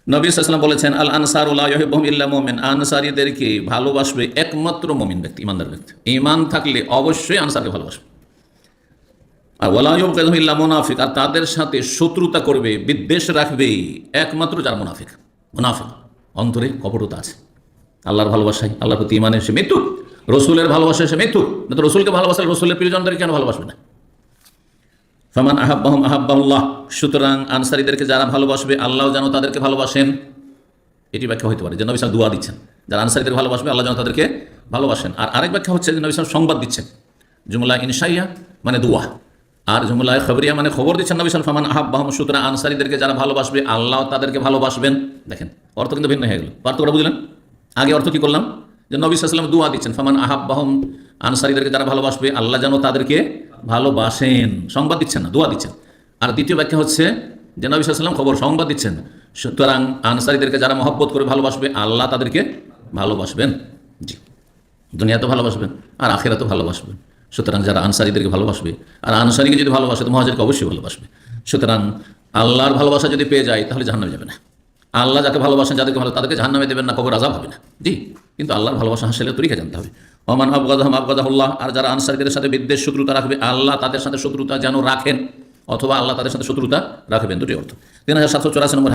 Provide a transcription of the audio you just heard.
নবী সাল্লাল্লাহু আলাইহি ওয়াসাল্লাম বলেছেন, আল আনসারু লা ইউহিব্বুহুম ইল্লা মুমিন, আনসারীদেরকে ভালোবাসবে একমাত্র মুমিন ব্যক্তি, ইমানদার ব্যক্তি। ঈমান থাকলে অবশ্যই আনসারকে ভালোবাসবে। আর ওয়ালা ইউবগিদুহুম ইল্লা মুনাফিক, আর তাদের সাথে শত্রুতা করবে, বিদ্বেষ রাখবে একমাত্র যারা মুনাফিক। মুনাফিক অন্তরে কপটতা আছে। আল্লাহর ভালোবাসায়, আল্লাহর প্রতি ঈমানে সে মৃত্যু, রসুলের ভালোবাসায় সে মৃত্যু। না তো রসুলকে ভালোবাসলে রসুলের প্রিয়জনদের কেন ভালোবাসবে না? ফামান আহাব্বাহুম আহাব্বাহুল্লাহ, সুতরাং আনসারীদেরকে যারা ভালোবাসবে আল্লাহ যেন তাদেরকে ভালোবাসেন। এটি ব্যাখ্যা হতে পারে যে নবী সাল্লাল্লাহু আলাইহি ওয়াসাল্লাম দোয়া দিচ্ছেন, যারা আনসারীদের ভালোবাসবে আল্লাহ যেন তাদেরকে ভালোবাসেন। আর আরেক ব্যাখ্যা হচ্ছে যে নবী সাল্লাল্লাহু আলাইহি ওয়াসাল্লাম সংবাদ দিচ্ছেন, জুমলা ইনশাইয়া মানে দোয়া, আর জুমলা খবরিয়া মানে খবর দিচ্ছেন নবী সাল্লাল্লাহু আলাইহি ওয়াসাল্লাম। ফামান আহাব্বাহুম, সুতরাং আনসারীদেরকে যারা ভালোবাসবে আল্লাহ তাদেরকে ভালোবাসবেন। দেখেন অর্থ কিন্তু ভিন্ন হয়ে গেল, পার্থক্যটা বুঝলেন? আগে অর্থ কি করলাম, যে নবী সাল্লাল্লাহু আলাইহি ওয়াসাল্লাম দোয়া দিচ্ছেন, ফামান আহাব্বাহুম, আনসারীদেরকে যারা ভালোবাসবে আল্লাহ যেন তাদেরকে ভালোবাসেন, সংবাদ দিচ্ছেন না, দোয়া দিচ্ছেন। আর দ্বিতীয় ব্যাখ্যা হচ্ছে যে নবী সাল্লাল্লাহু আলাইহি ওয়াসাল্লাম খবর সংবাদ দিচ্ছেন, সুতরাং আনসারীদেরকে যারা মহব্বত করে ভালোবাসবে আল্লাহ তাদেরকে ভালোবাসবেন। জি, দুনিয়াতেও ভালোবাসবেন আর আখিরাতেও ভালোবাসবেন। সুতরাং যারা আনসারীদেরকে ভালোবাসবে, আর আনসারীকে যদি ভালোবাসে তো মুহাজিরকে অবশ্যই ভালোবাসবে। সুতরাং আল্লাহর ভালোবাসা যদি পেয়ে যায় তাহলে জাহান্নামে যাবে না। আল্লাহ যাকে ভালোবাসেন, যাদেরকে ভালো, তাদেরকে জাহান্নামে দেবেন না, কবর আযাব হবে না। জি, কিন্তু আল্লাহর ভালোবাসা হাসিলের তরিকা জানতে হবে। ওমান আবগাদাহুম আবগাদাহুল্লাহ, আর যারা আনসারীদের সাথে বিদ্বেষ শত্রুতা রাখবে আল্লাহ তাদের সাথে শত্রুতা যেন রাখেন, অথবা আল্লাহ তাদের সাথে শত্রুতা রাখবেন, দুটি অর্থ। 3784 নম্বর।